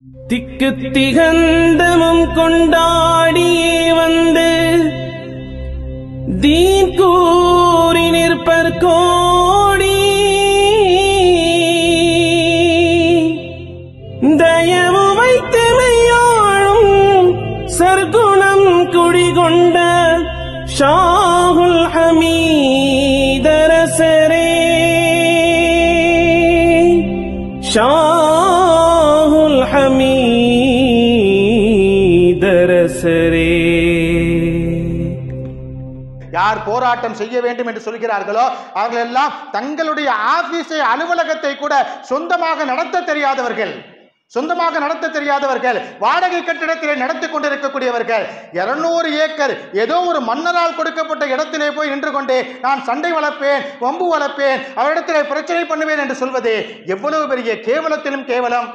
திக்கு திகந்தமும் கொண்டாடியே வந்து தீன் கூறி நிற்பர் கோடி தயவு வைத்து மெய்யாழும் சர்க்குணம் குடிகொண்ட ஷாஹுல் ஹமீதரசரே ஷாஹுல் ஹமீதரசரே. யார் போராட்டம் செய்ய வேண்டும் என்று சொல்கிறார்களோ அவர்கள் எல்லாம் தங்களுடைய ஆபீஸை அலுவலகத்தை கூட சொந்தமாக நடத்த தெரியாதவர்கள், வாடகை கட்டிடத்திலே நடத்தி கொண்டிருக்கக்கூடியவர்கள். 200 ஏக்கர் ஏதோ ஒரு மன்னரால் கொடுக்கப்பட்ட இடத்திலே போய் நின்று கொண்டு நான் சண்டை வளர்ப்பேன், வம்பு வளர்ப்பேன், அவரிடத்திலே பிரச்சனை பண்ணுவேன் என்று சொல்வது எவ்வளவு பெரிய கேவலத்திலும் கேவலம்,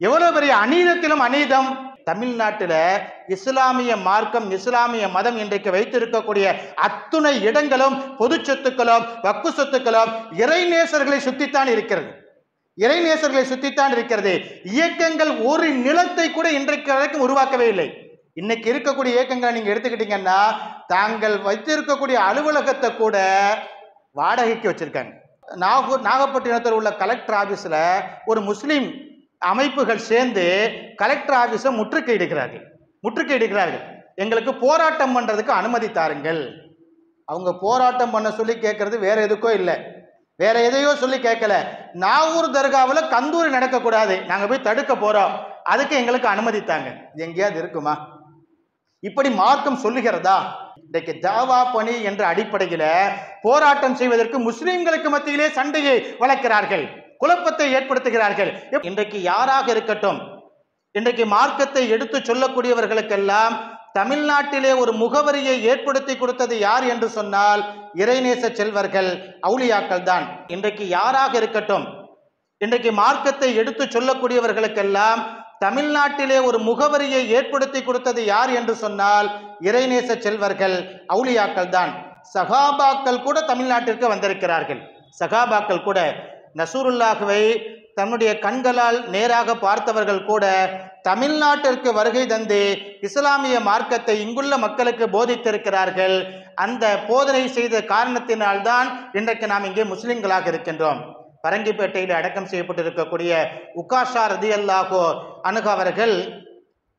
எவ்வளவு பெரிய அநீதத்திலும் அநீதம். தமிழ்நாட்டில் இஸ்லாமிய மார்க்கம், இஸ்லாமிய மதம் இன்றைக்கு வைத்திருக்கக்கூடிய அத்துணை இடங்களும் பொது சொத்துக்களும் வக்கு சொத்துக்களும் இறைநேசர்களை சுத்தித்தான் இருக்கிறது. இயக்கங்கள் ஒரு நிலத்தை கூட இன்றைக்கு வரைக்கும் உருவாக்கவே இல்லை. இன்னைக்கு இருக்கக்கூடிய இயக்கங்களை நீங்க எடுத்துக்கிட்டீங்கன்னா தாங்கள் வைத்திருக்கக்கூடிய அலுவலகத்தை கூட வாடகைக்கு வச்சிருக்காங்க. நாகப்பட்டினத்தில் உள்ள கலெக்டர் ஆபீஸ்ல ஒரு முஸ்லிம் அமைப்புகள் சேர்ந்து கலெக்டர் ஆபீஸை முற்றுகையிடுகிறார்கள். எங்களுக்கு போராட்டம் பண்றதுக்கு அனுமதி தாருங்கள். அவங்க போராட்டம் பண்ண சொல்லி கேட்கறது வேற எதுக்கோ இல்லை, வேற எதையோ சொல்லி கேட்கல. நாகூர் தர்காவில் கந்தூரி நடக்கக்கூடாது, நாங்க போய் தடுக்க போறோம், அதுக்கு எங்களுக்கு அனுமதி தாங்க. எங்கேயாவது இருக்குமா? இப்படி மார்க்கம் சொல்லுகிறதா? இன்றைக்கு தாவா பணி என்ற அடிப்படையில் போராட்டம் செய்வதற்கு முஸ்லிம்களுக்கு மத்தியிலே சண்டையை வளர்க்கிறார்கள், குழப்பத்தை ஏற்படுத்துகிறார்கள். இன்றைக்கு யாராக இருக்கட்டும், இன்றைக்கு மார்க்கத்தை எடுத்து சொல்லக்கூடியவர்களுக்கெல்லாம் தமிழ்நாட்டிலே ஒரு முகவரியை ஏற்படுத்தி கொடுத்தது யார் என்று சொன்னால் இறைநேச செல்வர்கள், அவுலியாக்கள் தான். இன்றைக்கு யாராக இருக்கட்டும், இன்றைக்கு மார்க்கத்தை எடுத்து சொல்லக்கூடியவர்களுக்கெல்லாம் தமிழ்நாட்டிலே ஒரு முகவரியை ஏற்படுத்தி கொடுத்தது யார் என்று சொன்னால் இறைநேச செல்வர்கள், அவுலியாக்கள் தான். சகாபாக்கள் கூட தமிழ்நாட்டிற்கு வந்திருக்கிறார்கள். சகாபாக்கள் கூட நசூருல்லாஹ்வை தன்னுடைய கண்களால் நேராக பார்த்தவர்கள் கூட தமிழ்நாட்டிற்கு வருகை தந்து இஸ்லாமிய மார்க்கத்தை இங்குள்ள மக்களுக்கு போதித்திருக்கிறார்கள். அந்த போதனை செய்த காரணத்தினால்தான் இன்றைக்கு நாம் இங்கே முஸ்லிம்களாக இருக்கின்றோம். பரங்கிப்பேட்டையில் அடக்கம் செய்யப்பட்டிருக்கக்கூடிய உக்காஷா ரதியல்லாஹு அன்ஹு அவர்கள்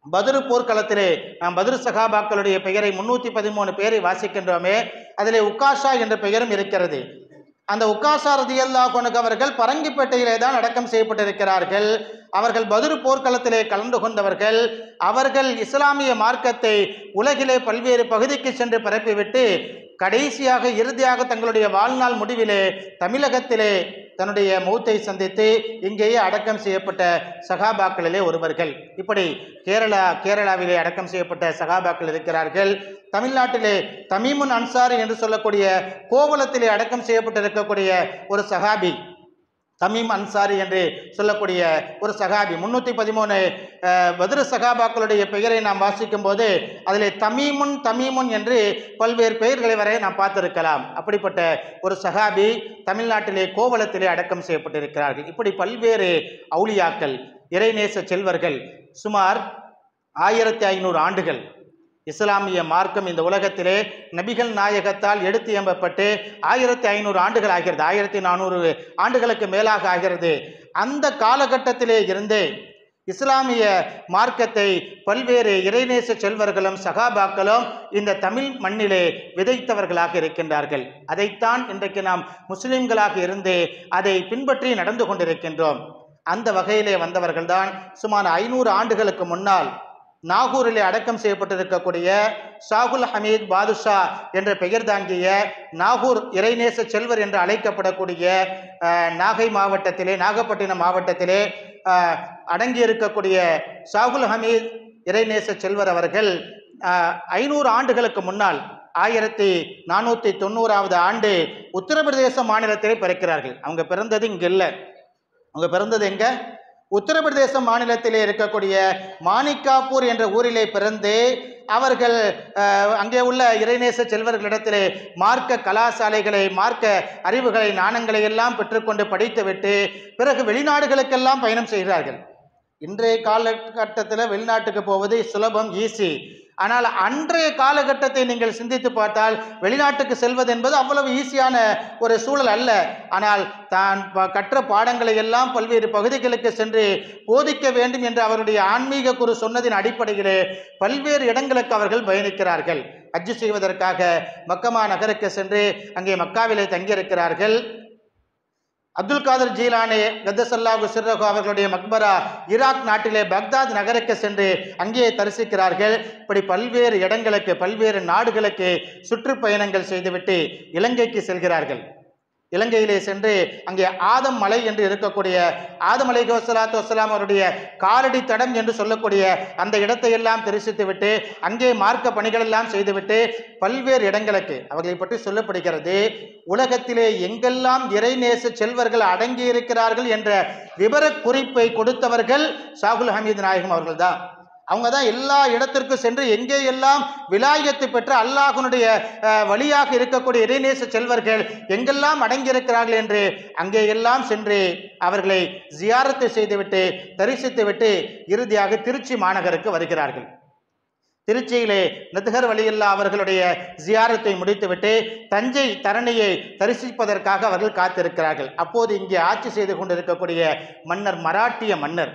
பத்ரு போர்க்களத்திலே நாம் பத்ரு சகாபாக்களுடைய பெயரை 313 பேரை வாசிக்கின்றோமே, அதிலே உக்காஷா என்ற பெயரும் இருக்கிறது. அந்த உக்காஷா ரதியல்லாஹு அன்ஹு அவர்கள் பரங்கிப்பேட்டையிலே தான் அடக்கம் செய்யப்பட்டிருக்கிறார்கள். அவர்கள் பத்ரு போர்க்களத்திலே கலந்து கொண்டவர்கள். அவர்கள் இஸ்லாமிய மார்க்கத்தை உலகிலே பல்வேறு பகுதிக்கு சென்று பரப்பிவிட்டு கடைசியாக இறுதியாக தங்களுடைய வாழ்நாள் முடிவிலே தமிழகத்திலே தன்னுடைய மௌத்தை சந்தித்து இங்கேயே அடக்கம் செய்யப்பட்ட சகாபாக்களிலே ஒருவர்கள். இப்படி கேரளாவிலே அடக்கம் செய்யப்பட்ட சகாபாக்கள் இருக்கிறார்கள். தமிழ்நாட்டிலே தமீமுன் அன்சாரி என்று சொல்லக்கூடிய கோவளத்திலே அடக்கம் செய்யப்பட்டிருக்கக்கூடிய ஒரு சகாபி, தமீம் அன்சாரி என்று சொல்லக்கூடிய ஒரு சகாபி. 313 பத்ரு சகாபாக்களுடைய பெயரை நாம் வாசிக்கும் போது அதிலே தமீமுன் என்று பல்வேறு பெயர்களை வரை நாம் பார்த்திருக்கலாம். அப்படிப்பட்ட ஒரு சகாபி தமிழ்நாட்டிலே கோவளத்திலே அடக்கம் செய்யப்பட்டிருக்கிறார்கள். இப்படி பல்வேறு அவுலியாக்கள், இறைநேச செல்வர்கள், சுமார் 1500 ஆண்டுகள் இஸ்லாமிய மார்க்கம் இந்த உலகத்திலே நபிகள் நாயகத்தால் எடுத்து எம்பப்பட்டு 1500 ஆண்டுகள் ஆகிறது, 1400 ஆண்டுகளுக்கு மேலாக ஆகிறது. அந்த காலகட்டத்திலே இருந்தே இஸ்லாமிய மார்க்கத்தை பல்வேறு இறைநேச செல்வர்களும் சகாபாக்களும் இந்த தமிழ் மண்ணிலே விதைத்தவர்களாக இருக்கின்றார்கள். அதைத்தான் இன்றைக்கு நாம் முஸ்லிம்களாக இருந்து அதை பின்பற்றி நடந்து கொண்டிருக்கின்றோம். அந்த வகையிலே வந்தவர்கள்தான் சுமார் 500 ஆண்டுகளுக்கு முன்னால் நாகூரிலே அடக்கம் செய்யப்பட்டிருக்கக்கூடிய ஷாகுல் ஹமீத் பாதுஷா என்ற பெயர் தாங்கிய நாகூர் இறைநேச செல்வர் என்று அழைக்கப்படக்கூடிய நாகப்பட்டினம் மாவட்டத்திலே அடங்கியிருக்கக்கூடிய ஷாகுல் ஹமீத் இறைநேச செல்வர் அவர்கள் 500 ஆண்டுகளுக்கு முன்னால் 1490வது ஆண்டு உத்தரப்பிரதேச மாநிலத்திலே பிறக்கிறார்கள். அவங்க பிறந்தது இங்கே இல்லை, அவங்க பிறந்தது எங்க? உத்தரப்பிரதேச மாநிலத்திலே இருக்கக்கூடிய மாணிக்காப்பூர் என்ற ஊரிலே பிறந்து அவர்கள் அங்கே உள்ள இறைநேச செல்வர்களிடத்திலே மார்க்க கலாசாலைகளை, மார்க்க அறிவுகளை, ஞானங்களை எல்லாம் பெற்றுக்கொண்டு படித்துவிட்டு பிறகு வெளிநாடுகளுக்கெல்லாம் பயணம் செய்கிறார்கள். இன்றைய காலகட்டத்தில் வெளிநாட்டுக்கு போவது சுலபம், ஈஸி. ஆனால் அன்றைய காலகட்டத்தை நீங்கள் சிந்தித்து பார்த்தால் வெளிநாட்டுக்கு செல்வது என்பது அவ்வளவு ஈஸியான ஒரு சூழல் அல்ல. ஆனால் தான் கற்ற பாடங்களை எல்லாம் பல்வேறு பகுதிகளுக்கு சென்று போதிக்க வேண்டும் என்று அவருடைய ஆன்மீக குரு சொன்னதின் அடிப்படையிலே பல்வேறு இடங்களுக்கு அவர்கள் பயணிக்கிறார்கள். ஹஜ்ஜு செய்வதற்காக மக்கமா நகருக்கு சென்று அங்கே மக்காவிலே தங்கியிருக்கிறார்கள். அப்துல் காதர் ஜீலானி கத்தஸல்லாஹு சிர்ரஹு அவர்களுடைய மக்பரா ஈராக் நாட்டிலே பக்தாத் நகருக்கு சென்று அங்கே தரிசிக்கிறார்கள். இப்படி பல்வேறு இடங்களுக்கு, பல்வேறு நாடுகளுக்கு சுற்றுப்பயணங்கள் செய்துவிட்டு இலங்கைக்கு செல்கிறார்கள். இலங்கையிலே சென்று அங்கே ஆதம் மலை என்று இருக்கக்கூடிய ஆதம் அலைஹிஸ்ஸலாத்து வஸ்ஸலாம் அவருடைய காலடி தடம் என்று சொல்லக்கூடிய அந்த இடத்தை எல்லாம் தரிசித்து விட்டு அங்கே மார்க்க பணிகள் எல்லாம் செய்துவிட்டு பல்வேறு இடங்களுக்கு அவர்களை பற்றி சொல்லப்படுகிறது. உலகத்திலே எங்கெல்லாம் இறைநேச செல்வர்கள் அடங்கி இருக்கிறார்கள் என்ற விவர குறிப்பை கொடுத்தவர்கள் ஷாகுல் ஹமீது நாயகம் அவர்கள் தான். அவங்க தான் எல்லா இடத்திற்கும் சென்று எங்கே எல்லாம் விலாயத்து பெற்ற அல்லாஹ்வுடைய வழியாக இருக்கக்கூடிய இறைநேச செல்வர்கள் எங்கெல்லாம் அடங்கியிருக்கிறார்கள் என்று அங்கே எல்லாம் சென்று அவர்களை ஜியாரத்து செய்துவிட்டு தரிசித்துவிட்டு இறுதியாக திருச்சி மாநகருக்கு வருகிறார்கள். திருச்சியிலே நத்ஹர் வலியுல்லா அவர்களுடைய ஜியாரத்தை முடித்துவிட்டு தஞ்சை தரணியை தரிசிப்பதற்காக அவர்கள் காத்திருக்கிறார்கள். அப்போது இங்கே ஆட்சி செய்து கொண்டிருக்கக்கூடிய மன்னர் மராட்டிய மன்னர்,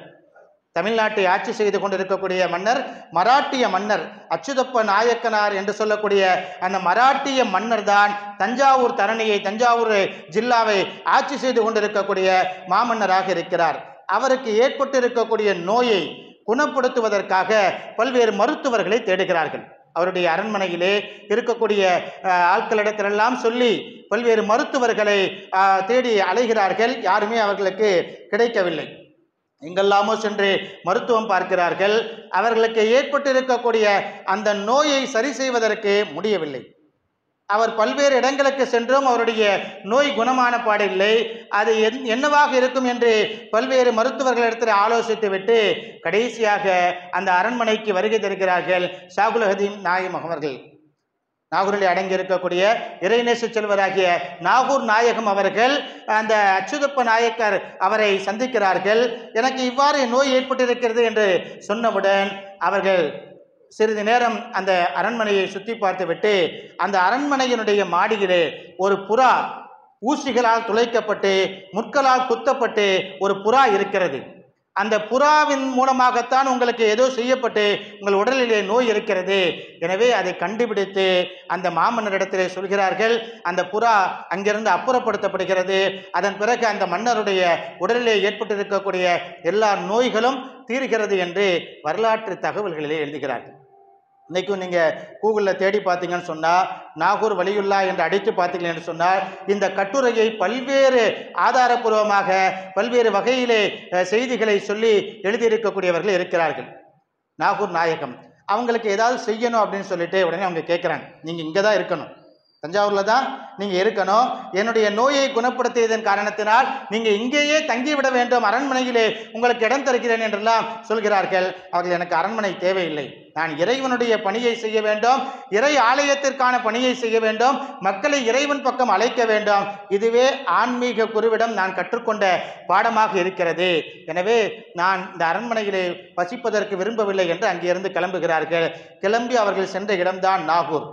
தமிழ்நாட்டை ஆட்சி செய்து கொண்டிருக்கக்கூடிய மன்னர் மராட்டிய மன்னர் அச்சுதப்ப நாயக்கனார் என்று சொல்லக்கூடிய அந்த மராட்டிய மன்னர் தான் தஞ்சாவூர் தரணியை, தஞ்சாவூர் ஜில்லாவை ஆட்சி செய்து கொண்டிருக்கக்கூடிய மாமன்னராக இருக்கிறார். அவருக்கு ஏற்பட்டிருக்கக்கூடிய நோயை குணப்படுத்துவதற்காக பல்வேறு மருத்துவர்களை தேடுகிறார்கள். அவருடைய அரண்மனையிலே இருக்கக்கூடிய ஆட்களிடத்திலெல்லாம் சொல்லி பல்வேறு மருத்துவர்களை தேடி அலைகிறார்கள். யாருமே அவர்களுக்கு கிடைக்கவில்லை. எங்கெல்லாமோ சென்று மருத்துவம் பார்க்கிறார்கள். அவர்களுக்கு ஏற்பட்டிருக்கக்கூடிய அந்த நோயை சரி செய்வதற்கு முடியவில்லை. அவர் பல்வேறு இடங்களுக்கு சென்றும் அவருடைய நோய் குணமான பாடில்லை. அது என்னவாக இருக்கும் என்று பல்வேறு மருத்துவர்களிடத்தில் ஆலோசித்து விட்டு கடைசியாக அந்த அரண்மனைக்கு வருகை தருகிறார்கள் ஷாகுல் ஹமீது நாயகம் அவர்கள். நாகூரில் அடங்கி இருக்கக்கூடிய இறைநேச செல்வராகிய நாகூர் நாயகம் அவர்கள் அந்த அச்சுதப்ப நாயக்கர் அவரை சந்திக்கிறார்கள். எனக்கு இவ்வாறு நோய் ஏற்பட்டிருக்கிறது என்று சொன்னவுடன் அவர்கள் சிறிது நேரம் அந்த அரண்மனையை சுற்றி பார்த்துவிட்டு அந்த அரண்மனையினுடைய மாடியிலே ஒரு புறா ஊசிகளால் துளைக்கப்பட்டு முட்களால் குத்தப்பட்டு ஒரு புறா இருக்கிறது. அந்த புறாவின் மூலமாகத்தான் உங்களுக்கு ஏதோ செய்யப்பட்டு உங்கள் உடலிலே நோய் இருக்கிறது. எனவே அதை கண்டுபிடித்து அந்த மாமன்னரிடத்திலே சொல்கிறார்கள். அந்த புறா அங்கிருந்து அப்புறப்படுத்தப்படுகிறது. அதன் பிறகு அந்த மன்னருடைய உடலிலே ஏற்பட்டிருக்கக்கூடிய எல்லா நோய்களும் தீர்கிறது என்று வரலாற்று தகவல்களிலே எழுதுகிறார்கள். இன்றைக்கும் நீங்கள் கூகுளில் தேடி பார்த்தீங்கன்னு சொன்னால் நாகூர் வலியுல்லா என்று அடித்து பார்த்தீங்கன்னு சொன்னால் இந்த கட்டுரையை பல்வேறு ஆதாரபூர்வமாக பல்வேறு வகையிலே செய்திகளை சொல்லி எழுதியிருக்கக்கூடியவர்கள் இருக்கிறார்கள். நாகூர் நாயகம் அவங்களுக்கு ஏதாவது செய்யணும் அப்படின்னு சொல்லிட்டு உடனே அவங்க கேட்குறாங்க, நீங்கள் இங்கே தான் இருக்கணும், தஞ்சாவூரில் தான் நீங்கள் இருக்கணும், என்னுடைய நோயை குணப்படுத்தியதன் காரணத்தினால் நீங்கள் இங்கேயே தங்கிவிட வேண்டும், அரண்மனையிலே உங்களுக்கு இடம் தருகிறேன் என்றெல்லாம் சொல்கிறார்கள். அவர்கள் எனக்கு அரண்மனை தேவையில்லை, நான் இறைவனுடைய பணியை செய்ய வேண்டும், இறை ஆலயத்திற்கான பணியை செய்ய வேண்டும், மக்களை இறைவன் பக்கம் அழைக்க வேண்டும், இதுவே ஆன்மீக குருவிடம் நான் கற்றுக்கொண்ட பாடமாக இருக்கிறது. எனவே நான் இந்த அரண்மனையிலே வசிப்பதற்கு விரும்பவில்லை என்று அங்கிருந்து கிளம்புகிறார்கள். கிளம்பி அவர்கள் சென்ற இடம்தான் நாகூர்.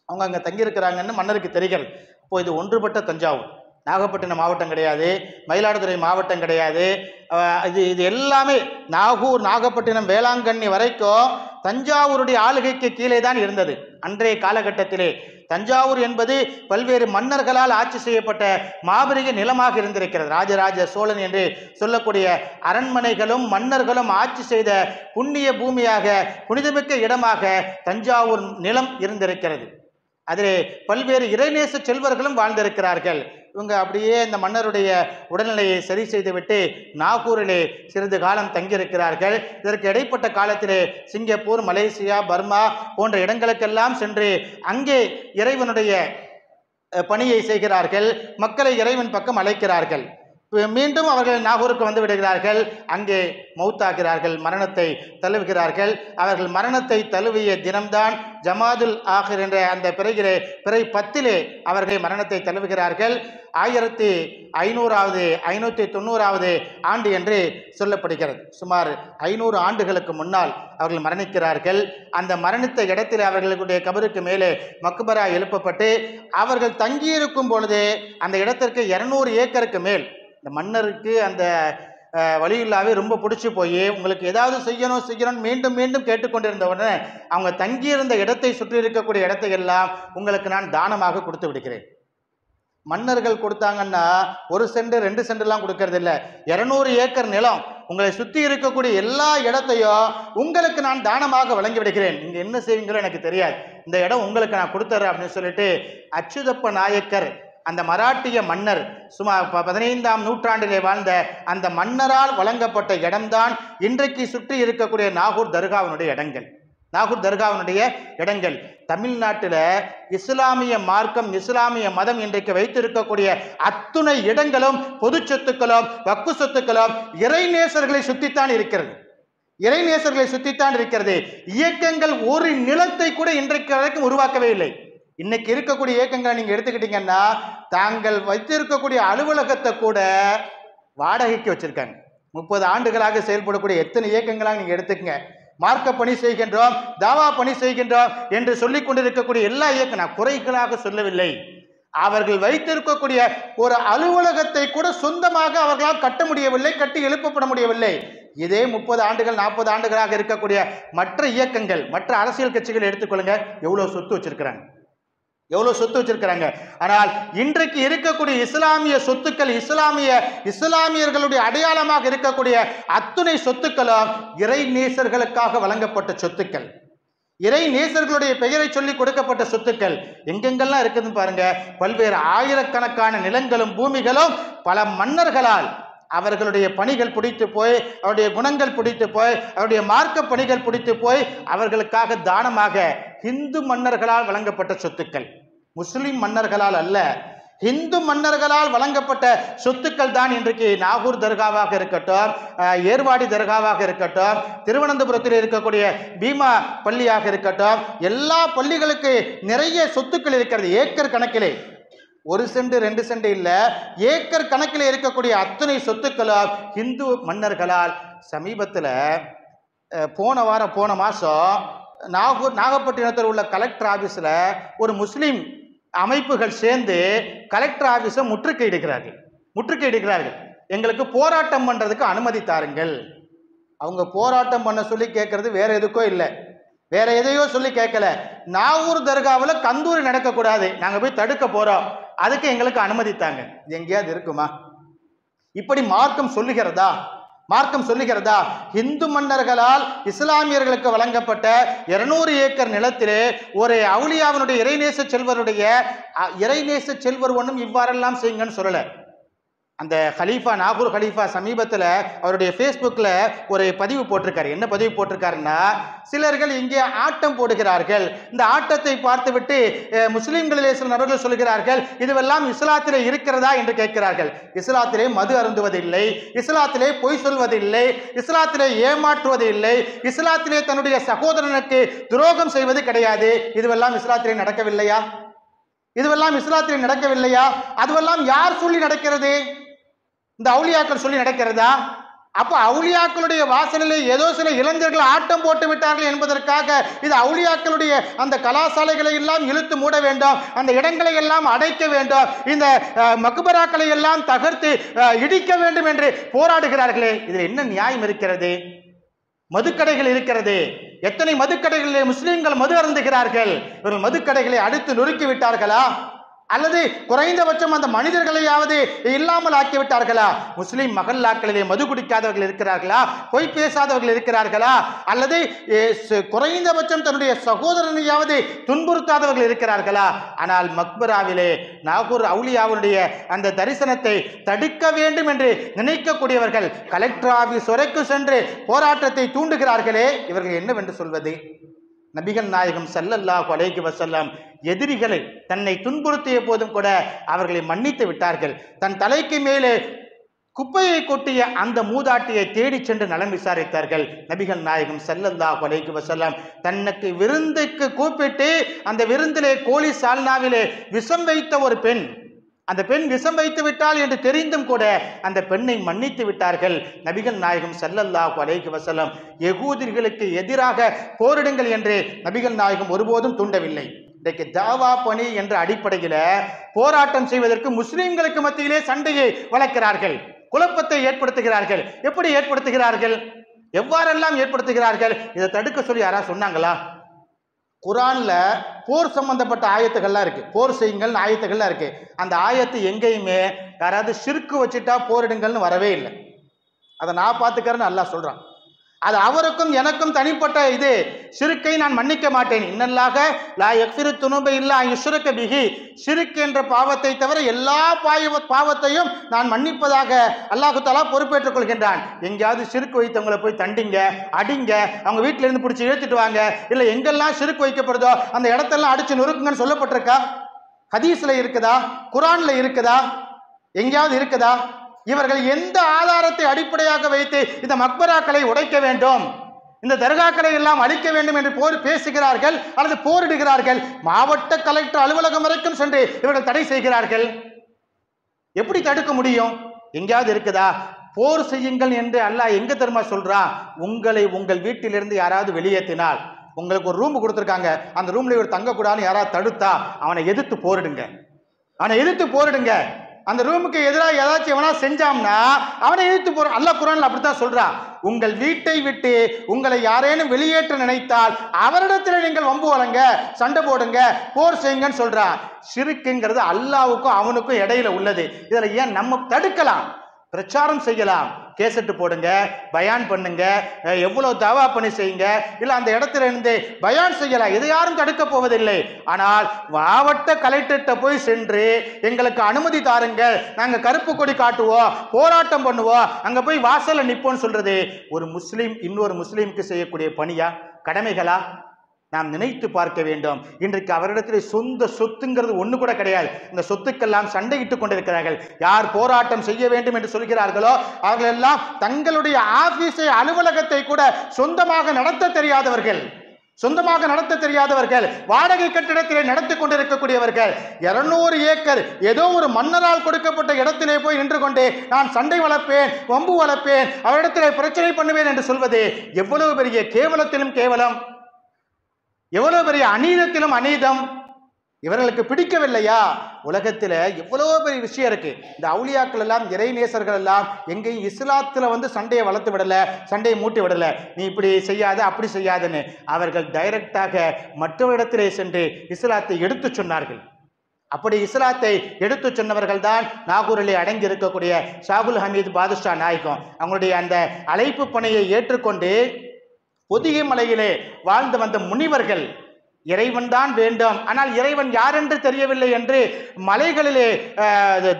அவங்க அங்கே தங்கியிருக்கிறாங்கன்னு மன்னருக்கு தெரிகிறது. இப்போ இது ஒன்றுபட்ட தஞ்சாவூர், நாகப்பட்டினம் மாவட்டம் கிடையாது, மயிலாடுதுறை மாவட்டம் கிடையாது. இது எல்லாமே நாகூர், நாகப்பட்டினம், வேளாங்கண்ணி வரைக்கும் தஞ்சாவூருடைய ஆளுகைக்கு கீழே தான் இருந்தது. அன்றைய காலகட்டத்திலே தஞ்சாவூர் என்பது பல்வேறு மன்னர்களால் ஆட்சி செய்யப்பட்ட மாபெரிய நிலமாக இருந்திருக்கிறது. ராஜராஜ சோழன் என்று சொல்லக்கூடிய அரண்மனைகளும் மன்னர்களும் ஆட்சி செய்த புண்ணிய பூமியாக, புனிதமிக்க இடமாக தஞ்சாவூர் நிலம் இருந்திருக்கிறது. அதிலே பல்வேறு இறைநேச செல்வர்களும் வாழ்ந்திருக்கிறார்கள். இவங்க அப்படியே இந்த மன்னருடைய உடல்நிலையை சரி செய்துவிட்டு நாகூரிலே சிறிது காலம் தங்கியிருக்கிறார்கள். இதற்கு இடைப்பட்ட காலத்திலே சிங்கப்பூர், மலேசியா, பர்மா போன்ற இடங்களுக்கெல்லாம் சென்று அங்கே இறைவனுடைய பணியை செய்கிறார்கள். மக்களை இறைவன் பக்கம் அழைக்கிறார்கள். மீண்டும் அவர்கள் நாகூருக்கு வந்து விடுகிறார்கள். அங்கே மௌத்தாகிறார்கள், மரணத்தை தழுவுகிறார்கள். அவர்கள் மரணத்தை தழுவிய தினம்தான் ஜமாதுல் ஆஹிர் என்ற அந்த பிறை 10 அவர்கள் மரணத்தை தழுவுகிறார்கள். 1590வது ஆண்டு என்று சொல்லப்படுகிறது. சுமார் 500 ஆண்டுகளுக்கு முன்னால் அவர்கள் மரணிக்கிறார்கள். அந்த மரணித்த இடத்தில் அவர்களுடைய கபருக்கு மேலே மக்பரா எழுப்பப்பட்டு அவர்கள் தங்கியிருக்கும் பொழுது அந்த இடத்திற்கு 200 ஏக்கருக்கு மேல் இந்த மன்னருக்கு அந்த வலியுல்லாவே ரொம்ப பிடிச்சி போய் உங்களுக்கு ஏதாவது செய்யணும் மீண்டும் மீண்டும் கேட்டுக்கொண்டிருந்த உடனே அவங்க தங்கியிருந்த இடத்தை சுற்றி இருக்கக்கூடிய இடத்தை எல்லாம் உங்களுக்கு நான் தானமாக கொடுத்து விடுகிறேன். மன்னர்கள் கொடுத்தாங்கன்னா 1 சென்ட் 2 சென்ட்லாம் கொடுக்கறது இல்லை, 200 ஏக்கர் நிலம் உங்களை சுற்றி இருக்கக்கூடிய எல்லா இடத்தையும் உங்களுக்கு நான் தானமாக வழங்கி விடுகிறேன். நீங்கள் என்ன செய்வீங்களோ எனக்கு தெரியாது, இந்த இடம் உங்களுக்கு நான் கொடுத்துட்றேன் அப்படின்னு சொல்லிட்டு அச்சுதப்ப நாயக்கர் அந்த மராட்டிய மன்னர் சுமார் 15ஆம் நூற்றாண்டிலே வாழ்ந்த அந்த மன்னரால் வழங்கப்பட்ட இடம்தான் இன்றைக்கு சுற்றி இருக்கக்கூடிய நாகூர் தர்காவினுடைய இடங்கள். நாகூர் தர்காவினுடைய இடங்கள் தமிழ்நாட்டில் இஸ்லாமிய மார்க்கம், இஸ்லாமிய மதம் இன்றைக்கு வைத்திருக்கக்கூடிய அத்துணை இடங்களும் பொது சொத்துக்களும் வக்கு சொத்துக்களும் இறைநேசர்களை சுற்றித்தான் இருக்கிறது. இறைநேசர்களை சுற்றித்தான் இருக்கிறது. இயக்கங்கள் ஒரு நிலத்தை கூட இன்றைக்கு வரைக்கும் உருவாக்கவே இல்லை. இன்னைக்கு இருக்கக்கூடிய இயக்கங்களை நீங்க எடுத்துக்கிட்டீங்கன்னா தாங்கள் வைத்திருக்கக்கூடிய அலுவலகத்தை கூட வாடகைக்கு வச்சிருக்காங்க. 30 ஆண்டுகளாக செயல்படக்கூடிய எத்தனை இயக்கங்களாக நீங்க எடுத்துக்கங்க. மார்க்க பணி செய்கின்றோம், தாவா பணி செய்கின்றோம் என்று சொல்லிக் கொண்டிருக்கக்கூடிய எல்லா இயக்கம் நான் குறைகளாக சொல்லவில்லை. அவர்கள் வைத்திருக்கக்கூடிய ஒரு அலுவலகத்தை கூட சொந்தமாக அவர்களால் கட்ட முடியவில்லை, கட்டி எழுப்பப்பட முடியவில்லை. இதே 30 ஆண்டுகள் 40 ஆண்டுகளாக இருக்கக்கூடிய மற்ற இயக்கங்கள், மற்ற அரசியல் கட்சிகள் எடுத்துக்கொள்ளுங்க, எவ்வளவு சொத்து வச்சிருக்கிறாங்க, எவ்வளவு சொத்து வச்சிருக்கிறாங்க. ஆனால் இன்றைக்கு இருக்கக்கூடிய இஸ்லாமிய சொத்துக்கள், இஸ்லாமியர்களுடைய அடையாளமாக இருக்கக்கூடிய அத்துணை சொத்துக்களும் இறை நேசர்களுக்காக வழங்கப்பட்ட சொத்துக்கள், இறை நேசர்களுடைய பெயரை சொல்லி கொடுக்கப்பட்ட சொத்துக்கள். எங்கெங்கெல்லாம் இருக்குதுன்னு பாருங்க. பல்வேறு ஆயிரக்கணக்கான நிலங்களும் பூமிகளும் பல மன்னர்களால் அவர்களுடைய பணிகள் பிடித்து போய், அவருடைய குணங்கள் பிடித்து போய், அவருடைய மார்க்க பணிகள் பிடித்து போய் அவர்களுக்காக தானமாக இந்து மன்னர்களால் வழங்கப்பட்ட சொத்துக்கள், முஸ்லிம் மன்னர்களால் அல்ல, இந்து மன்னர்களால் வழங்கப்பட்ட சொத்துக்கள் தான் இன்றைக்கு நாகூர் தர்காவாக இருக்கட்டும், ஏர்வாடி தர்காவாக இருக்கட்டும், திருவனந்தபுரத்தில் இருக்கக்கூடிய பீமா பள்ளியாக இருக்கட்டும், எல்லா பள்ளிகளுக்கு நிறைய சொத்துக்கள் இருக்கிறது. ஏக்கர் கணக்கிலே, 1 சென்ட் 2 சென்ட் இல்ல, ஏக்கர் கணக்கில் இருக்கக்கூடிய அத்தனை சொத்துக்களும் இந்து மன்னர்களால். சமீபத்தில் போன மாதம் நாகப்பட்டினத்தில் உள்ள கலெக்டர் ஆபீஸில் ஒரு முஸ்லீம் அமைப்புகள் சேர்ந்து கலெக்டர் ஆபீஸை முற்றுகையிடுகிறார்கள். எங்களுக்கு போராட்டம் பண்றதுக்கு அனுமதி தாருங்கள். அவங்க போராட்டம் பண்ண சொல்லி கேட்கறது வேற எதுக்கோ இல்லை, வேற எதையோ சொல்லி கேட்கல. நாகூர் தர்காவில் கந்தூரி நடக்கக்கூடாது, நாங்கள் போய் தடுக்க போறோம், அதுக்கு எங்களுக்கு அனுமதித்தாங்க. எங்கேயாவது இருக்குமா? இப்படி மார்க்கம் சொல்லுகிறதா? மார்க்கம் சொல்லுகிறதா? இந்து மன்னர்களால் இஸ்லாமியர்களுக்கு வழங்கப்பட்ட 200 ஏக்கர் நிலத்திலே ஒரு அவுலியாவினுடைய இறைநேச செல்வர் ஒன்றும் இவ்வாறெல்லாம் செய்யுங்கன்னு சொல்லலை. அந்த ஹலீஃபா, நாகூர் ஹலீஃபா சமீபத்தில் அவருடைய ஃபேஸ்புக்கில் ஒரு பதிவு போட்டிருக்காரு. என்ன பதிவு போட்டிருக்காருன்னா, சிலர்கள் இங்கே ஆட்டம் போடுகிறார்கள், இந்த ஆட்டத்தை பார்த்துவிட்டு முஸ்லீம்களிலே சில நபர்கள் சொல்கிறார்கள், இதுவெல்லாம் இஸ்லாத்திலே இருக்கிறதா என்று கேட்கிறார்கள். இஸ்லாத்திலே மது அருந்துவதில்லை, இஸ்லாத்திலே பொய் சொல்வதில்லை, இஸ்லாத்திலே ஏமாற்றுவது இல்லை, இஸ்லாத்திலே தன்னுடைய சகோதரனுக்கு துரோகம் செய்வது கிடையாது. இதுவெல்லாம் இஸ்லாத்திலே நடக்கவில்லையா? இதுவெல்லாம் இஸ்லாத்திலே நடக்கவில்லையா? அதுவெல்லாம் யார் சொல்லி நடக்கிறது? இந்த அவுலியாக்கள் சொல்லி நடக்கிறதா? அப்ப அவுலியாக்களுடைய வாசலிலே ஏதோ சில இளைஞர்கள் ஆட்டம் போட்டு விட்டார்கள் என்பதற்காக இது அவுலியாக்களுடைய அந்த கலாசாலைகளை எல்லாம் இழுத்து மூட வேண்டும், அந்த இடங்களை எல்லாம் அடைக்க வேண்டும், இந்த மக்பராக்களை எல்லாம் தகர்த்து இடிக்க வேண்டும் என்று போராடுகிறார்களே, இதில் என்ன நியாயம் இருக்கிறது? மதுக்கடைகள் இருக்கிறது, எத்தனை மதுக்கடைகளிலே முஸ்லிம்கள் மது அருந்துகிறார்கள். இவர்கள் மதுக்கடைகளை அடித்து நொறுக்கி விட்டார்களா? அல்லது குறைந்தபட்சம் அந்த மனிதர்களையாவது இல்லாமல் ஆக்கிவிட்டார்களா? முஸ்லிம் மகல்லாக்களிலே மது குடிக்காதவர்கள் இருக்கிறார்களா? பொய் பேசாதவர்கள் இருக்கிறார்களா? அல்லது குறைந்தபட்சம் தன்னுடைய சகோதரனையாவது துன்புறுத்தாதவர்கள் இருக்கிறார்களா? ஆனால் மக்பராவிலே நாகூர் அவுலியாவுடைய அந்த தரிசனத்தை தடுக்க வேண்டும் என்று நினைக்கக்கூடியவர்கள் கலெக்டர் ஆபீஸ் வரைக்கும் சென்று போராட்டத்தை தூண்டுகிறார்களே, இவர்கள் என்னவென்று சொல்வது? நபிகள் நாயகம் ஸல்லல்லாஹு அலைஹி வஸல்லம் எதிரிகளை தன்னை துன்புறுத்திய போதும் கூட அவர்களை மன்னித்து விட்டார்கள். தன் தலைக்கு மேலே குப்பையை கொட்டிய அந்த மூதாட்டியை தேடி சென்று நலம் விசாரித்தார்கள். நபிகள் நாயகம் ஸல்லல்லாஹு அலைஹி வஸல்லம் தனக்கு விருந்துக்கு கூப்பிட்டு அந்த விருந்திலே கோழி சால்னாவிலே விஷம் வைத்த ஒரு பெண், அந்த பெண் விஷம் வைத்து விட்டாள் என்று தெரிந்தும் கூட அந்த பெண்ணை மன்னித்து விட்டார்கள். நபிகள் நாயகம் ஸல்லல்லாஹு அலைஹி வஸல்லம் யகூதிகளுக்கு எதிராக போரிடுங்கள் என்று நபிகள் நாயகம் ஒருபோதும் தூண்டவில்லை. இன்றைக்கு தாவா பணி என்ற அடிப்படையில் போராட்டம் செய்வதற்கு முஸ்லிம்களுக்கு மத்தியிலே சண்டையை வளர்க்கிறார்கள், குழப்பத்தை ஏற்படுத்துகிறார்கள். எப்படி ஏற்படுத்துகிறார்கள்? எவ்வாறெல்லாம் ஏற்படுத்துகிறார்கள்? இதை தடுக்க சொல்லி யாராவது சொன்னாங்களா? குரான்ல போர் சம்பந்தப்பட்ட ஆயத்துகள்லாம் இருக்கு, போர் செய்யுங்கள் ஆயத்துகள்லாம் இருக்கு. அந்த ஆயத்து எங்கேயுமே யாராவது ஷிர்க்கு வச்சுட்டா போரிடுங்கள்னு வரவே இல்லை. அதை நான் பார்த்துக்கிறேன்னு அல்லாஹ் சொல்றான். அது அவருக்கும் எனக்கும் தனிப்பட்ட இது. ஷிர்க்கை நான் மன்னிக்க மாட்டேன். இன்னல்லாக லா யக்ஃபிரு துனூப இல்லா யுஷ்ரக பிஹி, ஷிர்க் என்ற பாவத்தை தவிர எல்லா பாவத்தையும் நான் மன்னிப்பதாக அல்லாஹ் தஆலா பொறுப்பேற்றுக் கொள்கின்றான். எங்கேயாவது ஷிர்க் வைத்தவங்களை போய் தண்டிங்க, அடிங்க, அவங்க வீட்டில இருந்து பிடிச்சி இழுத்துட்டு வாங்க, இல்ல எங்கெல்லாம் ஷிர்க் வைக்கப்படுதோ அந்த இடத்தெல்லாம் அடிச்சு நொறுக்குங்கன்னு சொல்லப்பட்டிருக்கா? ஹதீஸ்ல இருக்குதா? குரான்ல இருக்குதா? எங்கேயாவது இருக்குதா? இவர்கள் எந்த ஆதாரத்தை அடிப்படையாக வைத்து இந்த மக்பராக்களை உடைக்க வேண்டும், இந்த தர்காக்களை எல்லாம் அழிக்க வேண்டும் என்று பேசுகிறார்கள் அல்லது போரிடுகிறார்கள்? மாவட்ட கலெக்டர் அலுவலகம் வரைக்கும் சென்று இவர்கள் தடை செய்கிறார்கள். எப்படி தடுக்க முடியும்? எங்கேயாவது இருக்குதா? போர் செய்யுங்கள் என்று அல்லாஹ் எங்க தெரியுமா சொல்றான்? உங்களை உங்கள் வீட்டிலிருந்து யாராவது வெளியேற்றினால், உங்களுக்கு ஒரு ரூம் கொடுத்துருக்காங்க, அந்த ரூம்ல இவர் தங்கக்கூடாதுன்னு யாராவது தடுத்தா அவனை எதிர்த்து போரிடுங்க, அவனை எதிர்த்து போரிடுங்க. அந்த ரூமுக்கு எதிராக ஏதாச்சும் எவனா செஞ்சாம்னா அவனை எதிர்த்து போற. அல்லாஹ் குர்ஆன்ல அப்படித்தான் சொல்றான். உங்கள் வீட்டை விட்டு உங்களை யாரேனும் வெளியேற்ற நினைத்தால் அவரிடத்தில் நீங்கள் வம்பு வளங்க, சண்டை போடுங்க, போர் செய்யுங்கன்னு சொல்றான். ஷிர்க்குங்கிறது அல்லாஹ்வுக்கும் அவனுக்கும் இடையில உள்ளது. இதுல ஏன் நம்ம தடுக்கலாம்? பிரச்சாரம் செய்யலாம், கேசட்டு போடுங்க, பயான் பண்ணுங்க, எவ்வளவு தாவா பண்ணி செய்யுங்க, இல்ல அந்த இடத்துல இருந்து பயான் செய்யலாம், இதை யாரும் தடுக்க போவதில்லை. ஆனால் மாவட்ட கலெக்டர்கிட்ட போய் சென்று எங்களுக்கு அனுமதி தாருங்கள், நாங்க கருப்பு கொடி காட்டுவோம், போராட்டம் பண்ணுவோம், அங்க போய் வாசல்ல நிப்போம்னு சொல்றது ஒரு முஸ்லீம் இன்னொரு முஸ்லீமுக்கு செய்யக்கூடிய பணியா, கடமைகளா? நாம் நினைத்து பார்க்க வேண்டும். இன்றைக்கு அவரிடத்தில் சொந்த சொத்துங்கிறது ஒண்ணு கூட கிடையாது. இந்த சொத்துக்கெல்லாம் சண்டையிட்டுக் கொண்டிருக்கிறார்கள். யார் போராட்டம் செய்ய வேண்டும் என்று சொல்கிறார்களோ அவர்கள் எல்லாம் தங்களுடைய ஆபீஸை, அலுவலகத்தை கூட சொந்தமாக நடத்த தெரியாதவர்கள், வாடகை கட்டிடத்திலே நடத்தி கொண்டிருக்கக்கூடியவர்கள். 200 ஏக்கர் ஏதோ ஒரு மன்னரால் கொடுக்கப்பட்ட இடத்திலே போய் நின்று கொண்டு நான் சண்டை வளர்ப்பேன், வம்பு வளர்ப்பேன், அவரிடத்திலே பிரச்சனை பண்ணுவேன் என்று சொல்வது எவ்வளவு பெரிய கேவலத்திலும் கேவலம், எவ்வளவு பெரிய அநீதத்திலும் அநீதம். இவர்களுக்கு பிடிக்கவில்லையா? உலகத்தில் எவ்வளவு பெரிய விஷயம் இருக்கு. இந்த அவுலியாக்கள் எல்லாம், இறைநேசர்கள் எல்லாம் எங்கேயும் இஸ்லாத்துல சண்டையை வளர்த்து விடல, சண்டையை மூட்டி விடல, நீ இப்படி செய்யாத அப்படி செய்யாதுன்னு. அவர்கள் டைரக்டாக மற்றவரிடத்திலே சென்று இஸ்லாத்தை எடுத்து சொன்னார்கள். அப்படி இஸ்லாத்தை எடுத்து சொன்னவர்கள் தான் நாகூரிலே அடங்கி இருக்கக்கூடிய ஷாகுல் ஹமீது பாதுஷா நாயகம். அவங்களுடைய அந்த அழைப்பு பணியை ஏற்றுக்கொண்டு பொதிகை மலையிலே வாழ்ந்து வந்த முனிவர்கள், இறைவன் தான் வேண்டும், ஆனால் இறைவன் யார் என்று தெரியவில்லை என்று மலைகளிலே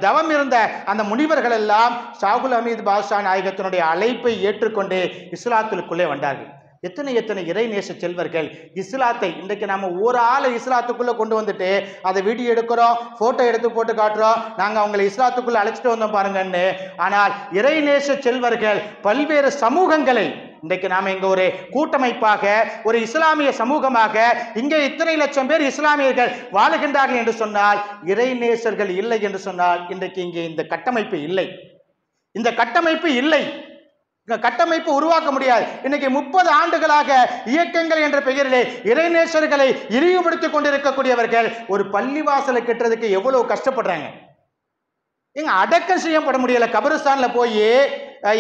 தவம் இருந்த அந்த முனிவர்கள் எல்லாம் ஷாகுல் ஹமீது பாதுஷா நாயகத்தினுடைய அழைப்பை ஏற்றுக்கொண்டு இஸ்லாத்திற்குள்ளே வந்தார்கள். எத்தனை எத்தனை இறைநேச செல்வர்கள் இஸ்லாத்தை இன்றைக்கு நம்ம ஒரு ஆளை இஸ்லாத்துக்குள்ள கொண்டு வந்துட்டு அதை வீடியோ எடுக்கிறோம், போட்டோ எடுத்து போட்டு காட்டுறோம், நாங்கள் அவங்களை இஸ்லாத்துக்குள்ள அழைச்சிட்டு வந்தோம் பாருங்கன்னு. ஆனால் இறைநேச செல்வர்கள் பல்வேறு சமூகங்களை, இன்றைக்கு நாம இங்க ஒரு கூட்டமைப்பாக, ஒரு இஸ்லாமிய சமூகமாக இங்கே இத்தனை லட்சம் பேர் இஸ்லாமியர்கள் வாழுகின்றார்கள் என்று சொன்னால், இறைநேசர்கள் இல்லை என்று சொன்னால் இன்றைக்கு இங்கே இந்த கட்டமைப்பு இல்லை, இந்த கட்டமைப்பு இல்லை, கட்டமைப்பு உருவாக்க முடியாது. இன்னைக்கு 30 ஆண்டுகளாக இயக்கங்கள் என்ற பெயரிலே இறைநேசர்களை இழிவுபடுத்திக் கொண்டிருக்கக்கூடியவர்கள் ஒரு பள்ளிவாசலை கட்டுறதுக்கு எவ்வளவு கஷ்டப்படுறாங்க. எங்க அடக்கம் செய்யப்பட முடியல. கபரிஸ்தான்ல போய்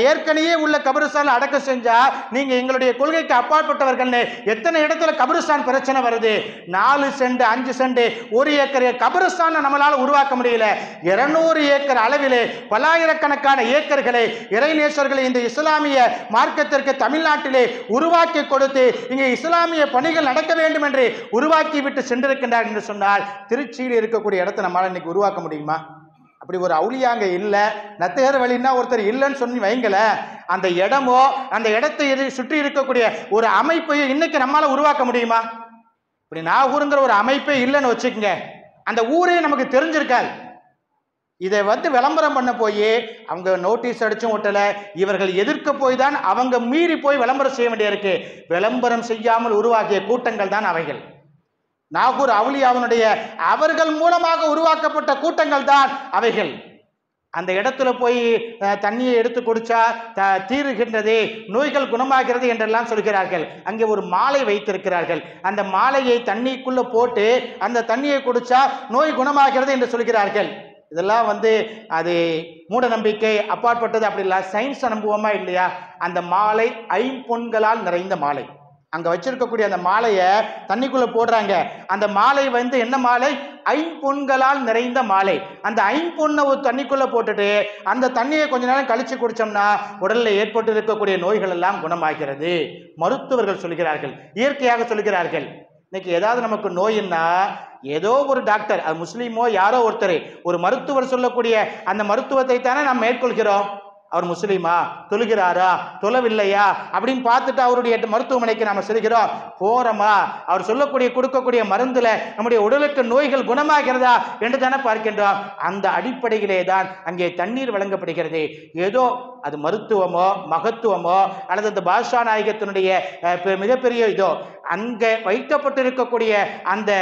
ஏற்கனவே உள்ள கபரிஸ்தான் அடக்கம் செஞ்சா நீங்க எங்களுடைய கொள்கைக்கு அப்பாற்பட்டவர்கள். எத்தனை இடத்துல கபரிஸ்தான் பிரச்சனை வருது. 4 சென்ட் 5 சென்ட் 1 ஏக்கர் கபரிஸ்தான் நம்மளால உருவாக்க முடியல. 200 ஏக்கர் அளவிலே பல்லாயிரக்கணக்கான ஏக்கர்களை இறைநேசர்களை இந்த இஸ்லாமிய மார்க்கத்திற்கு தமிழ்நாட்டிலே உருவாக்கி கொடுத்து இங்கே இஸ்லாமிய பணிகள் நடக்க வேண்டும் என்று உருவாக்கி விட்டு சென்றிருக்கின்றார் என்று சொன்னால், திருச்சியில் இருக்கக்கூடிய இடத்தை நம்மளால இன்னைக்கு உருவாக்க முடியுமா? அப்படி ஒரு அவுளியாங்க இல்லை, நத்தகர் வழின்னா ஒருத்தர் இல்லைன்னு சொல்லி வைங்கல, அந்த இடமோ அந்த இடத்தை சுற்றி இருக்கக்கூடிய ஒரு அமைப்பையோ இன்னைக்கு நம்மளால உருவாக்க முடியுமா? இப்படி நாகூருங்கிற ஒரு அமைப்பே இல்லைன்னு வச்சுக்கோங்க, அந்த ஊரே நமக்கு தெரிஞ்சிருக்காது. இதை விளம்பரம் பண்ண போய் அவங்க நோட்டீஸ் அடிச்சும் ஒட்டலை, இவர்கள் எதிர்க்க போய் தான் அவங்க மீறி போய் விளம்பரம் செய்ய வேண்டியிருக்கு. விளம்பரம் செய்யாமல் உருவாக்கிய கூட்டங்கள் தான் அவைகள். நாகூர் அவுலியாவினுடைய அவர்கள் மூலமாக உருவாக்கப்பட்ட கூட்டங்கள் தான் அவைகள். அந்த இடத்துல போய் தண்ணியை எடுத்து குடிச்சா தீருகின்றது, நோய்கள் குணமாகிறது என்றெல்லாம் சொல்கிறார்கள். அங்கே ஒரு மாலை வைத்திருக்கிறார்கள். அந்த மாலையை தண்ணிக்குள்ள போட்டு அந்த தண்ணியை குடிச்சா நோய் குணமாகிறது என்று சொல்கிறார்கள். இதெல்லாம் அது மூட நம்பிக்கை அப்பாற்பட்டது. அப்படி இல்லை, சயின்ஸ் நம்புவோமா இல்லையா? அந்த மாலை ஐம்பொன்களால் நிறைந்த மாலை. அங்க வச்சிருக்கக்கூடிய அந்த மாலையை தண்ணிக்குள்ள போடுறாங்க. அந்த மாலை என்ன மாலை? ஐம்பொன்களால் நிறைந்த மாலை. அந்த ஐம்பொன்னை ஒரு தண்ணிக்குள்ள போட்டுட்டு அந்த தண்ணியை கொஞ்ச நேரம் கழிச்சு குடிச்சோம்னா உடல்ல ஏற்பட்டு இருக்கக்கூடிய நோய்கள் எல்லாம் குணமாகிறது. மருத்துவர்கள் சொல்கிறார்கள், இயற்கையாக சொல்கிறார்கள். இன்னைக்கு ஏதாவது நமக்கு நோயின்னா ஏதோ ஒரு டாக்டர், அது முஸ்லீமோ யாரோ ஒருத்தர், ஒரு மருத்துவர் சொல்லக்கூடிய அந்த மருத்துவத்தை தானே நாம் மேற்கொள்கிறோம். அவர் முஸ்லீமா, தொழுகிறாரா, தொழவில்லையா அப்படின்னு பார்த்துட்டு அவருடைய மருத்துவமனைக்கு நாம செல்கிறோம், போறோமா, அவர் சொல்லக்கூடிய கொடுக்கக்கூடிய மருந்துல நம்முடைய உடலுக்கு நோய்கள் குணமாகிறதா என்று தானே பார்க்கின்றோம். அந்த அடிப்படையிலே தான் அங்கே தண்ணீர் வழங்கப்படுகிறது. ஏதோ அது மருத்துவமோ மகத்துவமோ அல்லது அந்த பாஷா நாயகத்தினுடைய மிகப்பெரிய இதோ அங்க வைக்கப்பட்டிருக்கக்கூடிய அந்த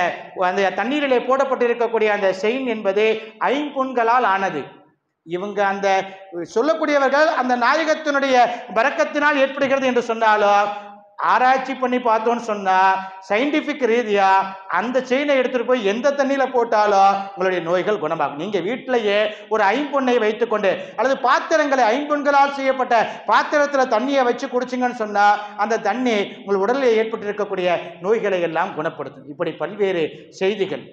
தண்ணீரிலே போடப்பட்டிருக்கக்கூடிய அந்த செயின் என்பது ஐம்பொன்களால் ஆனது. இவங்க அந்த சொல்லக்கூடியவர்கள் அந்த நாயகத்தினுடைய பரக்கத்தினால் ஏற்படுகிறது என்று சொன்னாலும் ஆராய்ச்சி பண்ணி பார்த்தோன்னு சொன்னா சயின்டிபிக் ரீதியா அந்த செயினை எடுத்துட்டு போய் எந்த தண்ணியில போட்டாலும் உங்களுடைய நோய்கள் குணமாகும். நீங்க வீட்டிலேயே ஒரு ஐம்பொன்னை வைத்துக்கொண்டு அல்லது பாத்திரங்களை ஐம்பொன்களால் செய்யப்பட்ட பாத்திரத்துல தண்ணியை வச்சு குடிச்சிங்கன்னு சொன்னா அந்த தண்ணி உங்கள் உடலில் ஏற்பட்டு இருக்கக்கூடிய நோய்களை எல்லாம் குணப்படுத்தும். இப்படி பல்வேறு செய்திகள்.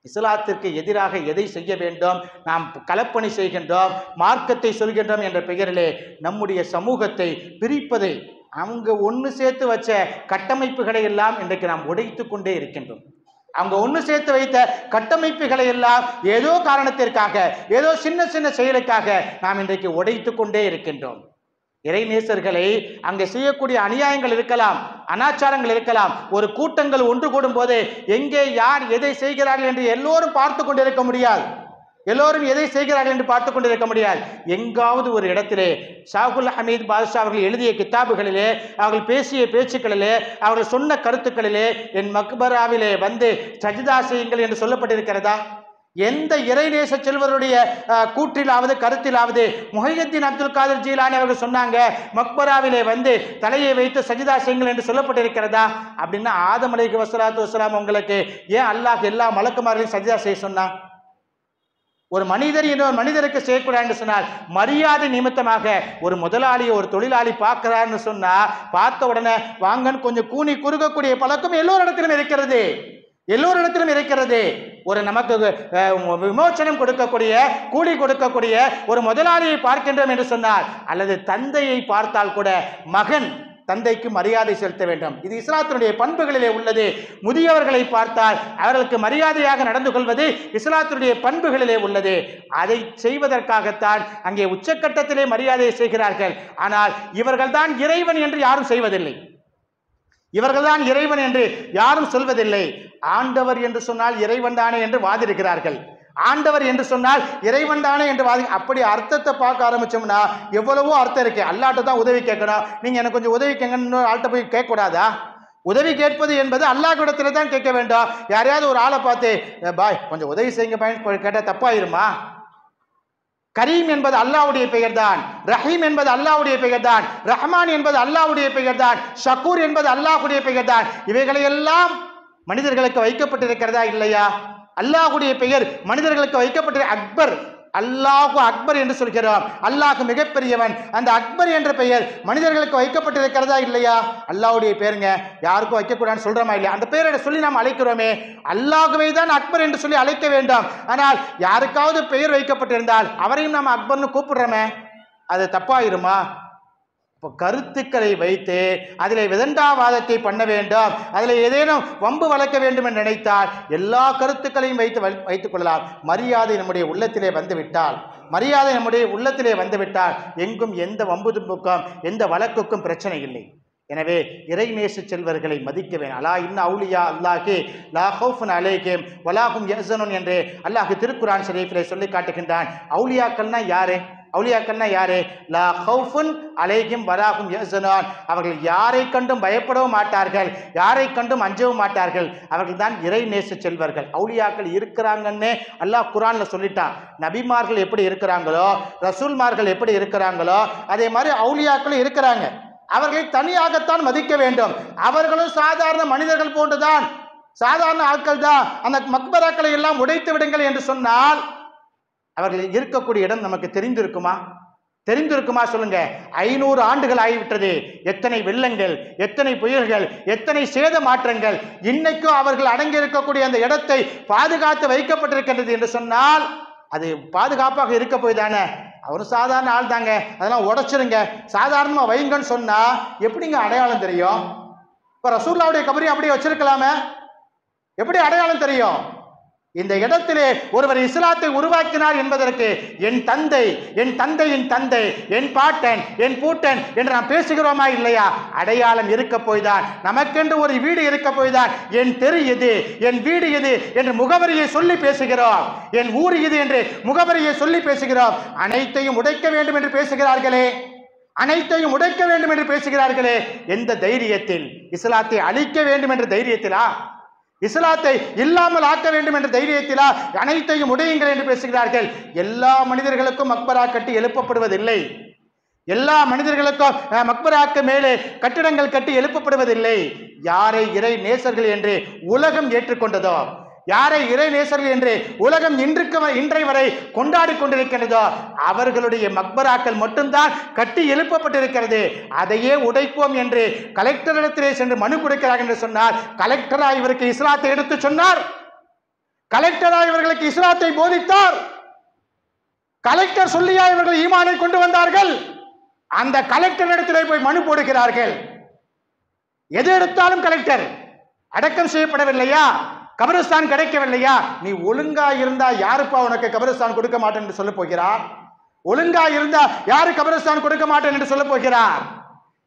இஸ்லாத்திற்கு எதிராக எதை செய்ய வேண்டும், நாம் கலப்பணி செய்கின்றோம், மார்க்கத்தை சொல்கின்றோம் என்ற பெயரிலே நம்முடைய சமூகத்தை பிரிப்பதை அவங்க ஒன்று சேர்த்து வச்ச கட்டமைப்புகளை எல்லாம் இன்றைக்கு நாம் உடைத்து கொண்டே இருக்கின்றோம். அவங்க ஒன்று சேர்த்து வைத்த கட்டமைப்புகளை எல்லாம் ஏதோ காரணத்திற்காக, ஏதோ சின்ன சின்ன செயலுக்காக நாம் இன்றைக்கு உடைத்து கொண்டே இருக்கின்றோம். இறைநேசர்களை அங்கே செய்யக்கூடிய அநியாயங்கள் இருக்கலாம், அனாச்சாரங்கள் இருக்கலாம். ஒரு கூட்டங்கள் ஒன்று கூடும் போது எங்கே யார் எதை செய்கிறார்கள் என்று எல்லோரும் பார்த்து கொண்டிருக்க முடியாது. எல்லோரும் எதை செய்கிறார்கள் என்று பார்த்து கொண்டிருக்க முடியாது. எங்காவது ஒரு இடத்திலே ஷாகுல் ஹமீத் பாதுஷா அவர்கள் எழுதிய கிதாபுகளிலே, அவர்கள் பேசிய பேச்சுக்களிலே, அவர்கள் சொன்ன கருத்துக்களிலே என் மக்பராவிலே சஜிதா செய்யுங்கள் என்று சொல்லப்பட்டிருக்கிறதா? எந்த இறைநேச செல்வருடைய கூற்றிலாவது கருத்திலாவது முஹையத்தீன் அப்துல் காதிர் ஜீலானி அவர்கள் சொன்னாங்க மக்பராவிலே தலையை வைத்து சஜிதா செய்யுங்கள் என்று சொல்லப்பட்டிருக்கிறதா? அப்படின்னா ஆதம் அலைஹி வஸலாத்து வஸலாம் உங்களுக்கு ஏன் அல்லாஹ் எல்லா மலக்குமார்களையும் சஜிதா செய்ய சொன்னான்? ஒரு மனிதர் இன்னொரு மனிதருக்கு செய்யக்கூடாது என்று சொன்னால் மரியாதை நிமித்தமாக ஒரு முதலாளி ஒரு தொழிலாளி பார்க்கிறான்னு சொன்னா பார்த்த உடனே வாங்கன்னு கொஞ்சம் கூனி குறுகக்கூடிய பழக்கம் எல்லோரிடத்திலும் இருக்கிறது. எல்லோரிடத்திலும் இருக்கிறது. ஒரு நமக்கு விமோசனம் கொடுக்கக்கூடிய கூலி கொடுக்கக்கூடிய ஒரு முதலாளியை பார்க்கின்றோம் என்று சொன்னார், அல்லது தந்தையை பார்த்தால் கூட மகன் தந்தைக்கு மரியாதை செலுத்த வேண்டும். இது இஸ்லாத்தினுடைய பண்புகளிலே உள்ளது. முதியவர்களை பார்த்தால் அவர்களுக்கு மரியாதையாக நடந்து கொள்வது இஸ்லாத்தினுடைய பண்புகளிலே உள்ளது. அதை செய்வதற்காகத்தான் அங்கே உச்சக்கட்டத்திலே மரியாதையை செய்கிறார்கள். ஆனால் இவர்கள் தான் இறைவன் என்று யாரும் செய்வதில்லை. இவர்கள்தான் இறைவன் என்று யாரும் சொல்வதில்லை. ஆண்டவர் என்று சொன்னால் இறைவன் தானே என்று வாதிடுகிறார்கள். ஆண்டவர் என்று சொன்னால் இறைவன் தானே என்று வாதி. அப்படி அர்த்தத்தை பார்க்க ஆரம்பிச்சோம்னா எவ்வளவோ அர்த்தம் இருக்கு. அல்லாட்ட தான் உதவி கேட்கணும். நீங்க எனக்கு கொஞ்சம் உதவி கேங்கன்னு ஆள்கிட்ட போய் கேட்கக்கூடாதா? உதவி கேட்பது என்பது அல்லாஹ்விடத்துல தான் கேட்க வேண்டும். யாரையாவது ஒரு ஆளை பார்த்து பாய் கொஞ்சம் உதவி செய்யுங்க பயன் கேட்டால் தப்பாயிருமா? கரீம் என்பது அல்லாஹ்வுடைய பெயர் தான், ரஹீம் என்பது அல்லாஹ்வுடைய பெயர் தான், ரஹ்மான் என்பது அல்லாஹ்வுடைய பெயர் தான், ஷக்கூர் என்பது அல்லாஹ்வுடைய பெயர் தான். இவைகளை எல்லாம் மனிதர்களுக்கு வைக்கப்பட்டிருக்கிறதா இல்லையா? அல்லாஹ்வுடைய பெயர் மனிதர்களுக்கு வைக்கப்பட்டிருக்க அக்பர், அல்லாஹு அக்பர் என்று சொல்கிறோம். அல்லாஹ் மிகப்பெரியவன். அந்த அக்பர் என்ற பெயர் மனிதர்களுக்கு வைக்கப்பட்டிருக்கிறதா இல்லையா? அல்லாஹ்வுடைய பேருங்க, யாருக்கும் வைக்கக்கூடாதுன்னு சொல்றோமா இல்லையா? அந்த பெயரை சொல்லி நாம் அழைக்கிறோமே. அல்லாஹ்வை தான் அக்பர் என்று சொல்லி அழைக்க வேண்டும். ஆனால் யாருக்காவது பெயர் வைக்கப்பட்டிருந்தால் அவரையும் நாம் அக்பர்னு கூப்பிடுறோமே, அது தப்பாயிருமா? கருத்துக்களை வைத்து அதில் விதண்டாவாதத்தை பண்ண வேண்டும், அதில் ஏதேனும் வம்பு வளர்க்க வேண்டும் என்று நினைத்தால் எல்லா கருத்துக்களையும் வைத்துக் கொள்ளலாம். மரியாதை நம்முடைய உள்ளத்திலே வந்துவிட்டால், மரியாதை நம்முடைய உள்ளத்திலே வந்துவிட்டால் எங்கும் எந்த வம்பு தும்புக்கும் எந்த வழக்குக்கும் பிரச்சனை இல்லை. எனவே இறைநேச செல்வர்களை மதிக்க வேண்டும். அலா இன்ன அவுலியா அல்லாஹி லா ஹவுஃபுன் அலைஹிம் வலா ஹும் யஹ்ஸனூன் என்று அல்லாஹ் திருக்குர்ஆன் ஷரீஃபிலே சொல்லி காட்டுகின்றான். அவுலியாக்கள்னா யாரு? அவுலியாக்கள்னா யாரு? லா ஹவுஃபுன் அலைஹிம் வலா ஹும் யஹ்ஸனூன். அவர்கள் யாரை கண்டும் பயப்படவும் மாட்டார்கள், யாரை கண்டும் அஞ்சவும் மாட்டார்கள். அவர்கள் தான் இறைநேச செல்வர்கள். அவுலியாக்கள் இருக்கிறாங்கன்னு அல்லாஹ் குர்ஆன்ல சொல்லிட்டான். நபிமார்கள் எப்படி இருக்கிறாங்களோ, ரசூல்மார்கள் எப்படி இருக்கிறாங்களோ, அதே மாதிரி அவுலியாக்களும் இருக்கிறாங்க. அவர்களை தனியாகத்தான் மதிக்க வேண்டும். அவர்களும் சாதாரண மனிதர்கள் போன்றுதான், சாதாரண ஆட்கள் தான். அந்த மக்பராக்களை எல்லாம் உடைத்து விடுங்கள் என்று சொன்னால் அவர்கள் இருக்கக்கூடிய இடம் நமக்கு தெரிந்திருக்குமா? தெரிந்திருக்குமா சொல்லுங்க. 500 ஆண்டுகள் ஆகிவிட்டது. எத்தனை வெள்ளங்கள், எத்தனை புயல்கள், எத்தனை சேத மாற்றங்கள். இன்னைக்கும் அவர்கள் அடங்கி இருக்கக்கூடிய அந்த இடத்தை பாதுகாத்து வைக்கப்பட்டிருக்கின்றது என்று சொன்னால் அது பாதுகாப்பாக இருக்க போய் தானே. அவர் சாதாரண ஆள் தாங்க, அதெல்லாம் உடைச்சிருங்க, சாதாரணமாக வைங்கன்னு சொன்னா எப்படிங்க அடையாளம் தெரியும்? இப்போ ரசூலுல்லாஹ்வுடைய கபரையும் அப்படியே வச்சிருக்கலாமே, எப்படி அடையாளம் தெரியும்? இந்த இடத்திலே ஒருவர் இஸ்லாத்தை உருவாக்கினார் என்பதற்கு என் தந்தை, என் தந்தையின் தந்தை, என் பாட்டன், என் பூட்டன் என்று நாம் பேசுகிறோமா இல்லையா? அடையாளம் இருக்க போய்தான், நமக்கென்று ஒரு வீடு இருக்க போய்தான் என் தெரு எது, என் வீடு எது என்று முகவரியை சொல்லி பேசுகிறோம். என் ஊர் இது என்று முகவரியை சொல்லி பேசுகிறோம். அனைத்தையும் உடைக்க வேண்டும் என்று பேசுகிறார்களே, அனைத்தையும் உடைக்க வேண்டும் என்று பேசுகிறார்களே. எந்த தைரியத்தில்? இஸ்லாத்தை அழிக்க வேண்டும் என்ற தைரியத்திலா? இஸ்லாத்தை இல்லாமல் ஆக்க வேண்டும் என்ற தைரியத்திலா அனைத்தையும் உடையுங்கள் என்று பேசுகிறார்கள்? எல்லா மனிதர்களுக்கும் மக்பரா கட்டி எழுப்பப்படுவதில்லை. எல்லா மனிதர்களுக்கும் மக்பராக்கு மேலே கட்டிடங்கள் கட்டி எழுப்பப்படுவதில்லை. யாரை இறை நேசர்கள் என்று உலகம் ஏற்றுக்கொண்டதோ, யாரை இறை நேசர்கள் என்று உலகம் இன்றை வரை கொண்டாடி கொண்டிருக்கிறதோ அவர்களுடைய மக்பராக்கள் மட்டும்தான் கட்டி எழுப்பப்பட்டிருக்கிறது. அதையே உடைப்போம் என்று கலெக்டரிடத்திலே சென்று மனு கொடுக்கிறார்கள் என்று சொன்னார். கலெக்டரா இவருக்கு இஸ்லாத்தை எடுத்து சொன்னார்? கலெக்டரா இவர்களுக்கு இஸ்லாத்தை போதித்தார்? கலெக்டர் சொல்லியா இவர்கள் ஈமானை கொண்டு வந்தார்கள்? அந்த கலெக்டர் இடத்திலே போய் மனு போடுகிறார்கள். எது எடுத்தாலும் கலெக்டர். அடக்கம் செய்யப்படவில்லையா? கபரஸ்தான் கிடைக்கவில்லையா? நீ ஒழுங்கா இருந்தா யாருப்பா உனக்கு கபரஸ்தான் கொடுக்க மாட்டேன் என்று சொல்ல போகிறார்? ஒழுங்கா இருந்தா யாரு கபரஸ்தான் கொடுக்க மாட்டேன் என்று சொல்ல போகிறார்?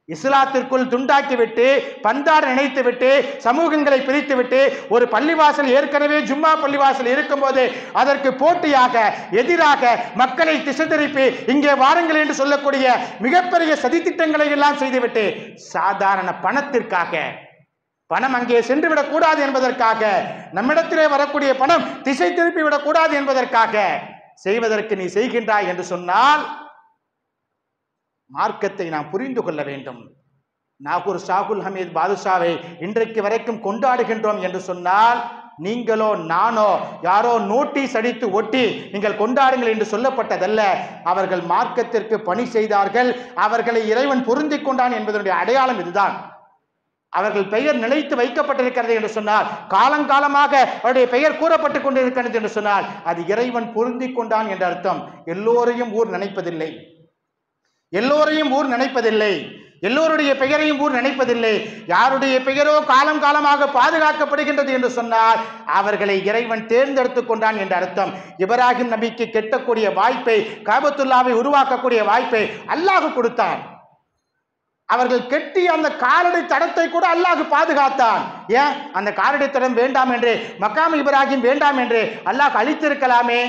இஸ்லாத்திற்குள் துண்டாக்கிவிட்டு, பந்தாட நினைத்துவிட்டு, சமூகங்களை பிரித்துவிட்டு, ஒரு பள்ளிவாசல் ஏற்கனவே ஜும்மா பள்ளிவாசல் இருக்கும் போது அதற்கு போட்டியாக எதிராக மக்களை திசை திருப்பி இங்கே வாருங்கள் என்று சொல்லக்கூடிய மிகப்பெரிய சதித்திட்டங்களை எல்லாம் செய்துவிட்டு சாதாரண பணத்திற்காக, பணம் அங்கே சென்று விடக்கூடாது என்பதற்காக, நம்மிடத்திலே வரக்கூடிய பணம் திசை திருப்பி விடக்கூடாது என்பதற்காக செய்வதற்கு நீ செய்கின்றாய் என்று சொன்னால் மார்க்கத்தை நாம் புரிந்து கொள்ள வேண்டும். நாகூர் ஷாகுல் ஹமீத் பாதுஷாவை இன்றைக்கு வரைக்கும் கொண்டாடுகின்றோம் என்று சொன்னால் நீங்களோ நானோ யாரோ நோட்டீஸ் அடித்து ஒட்டி நீங்கள் கொண்டாடுங்கள் என்று சொல்லப்பட்டதல்ல. அவர்கள் மார்க்கத்திற்கு பணி செய்தார்கள், அவர்களை இறைவன் பொருந்திக் கொண்டான் என்பதனுடைய அடையாளம் இதுதான். அவர்கள் பெயர் நிலைத்து வைக்கப்பட்டிருக்கிறது என்று சொன்னால், காலங்காலமாக அவருடைய பெயர் கூறப்பட்டுக் கொண்டிருக்கிறது என்று சொன்னால் அது இறைவன் பொருந்திக் கொண்டான் என்ற அர்த்தம். எல்லோரையும் ஊர் நினைப்பதில்லை, எல்லோரையும் ஊர் நினைப்பதில்லை, எல்லோருடைய பெயரையும் ஊர் நினைப்பதில்லை. யாருடைய பெயரோ காலம் காலமாக பாதுகாக்கப்படுகின்றது என்று சொன்னால் அவர்களை இறைவன் தேர்ந்தெடுத்துக் கொண்டான் என்ற அர்த்தம். இப்ராஹிம் நபிக்கு கெட்டக்கூடிய வாய்ப்பை, காபத்துல்லாவை உருவாக்கக்கூடிய வாய்ப்பை அல்லாஹ் கொடுத்தான். அவர்கள் கெட்டி அந்த காலடி தடத்தை கூட அல்லாஹ் பாதுகாத்தான். ஏன் அந்த காலடி தடம் வேண்டாம் என்று, மக்காம் இப்ராஹிம் வேண்டாம் என்று அல்லாஹ் அழித்திருக்கலாமே.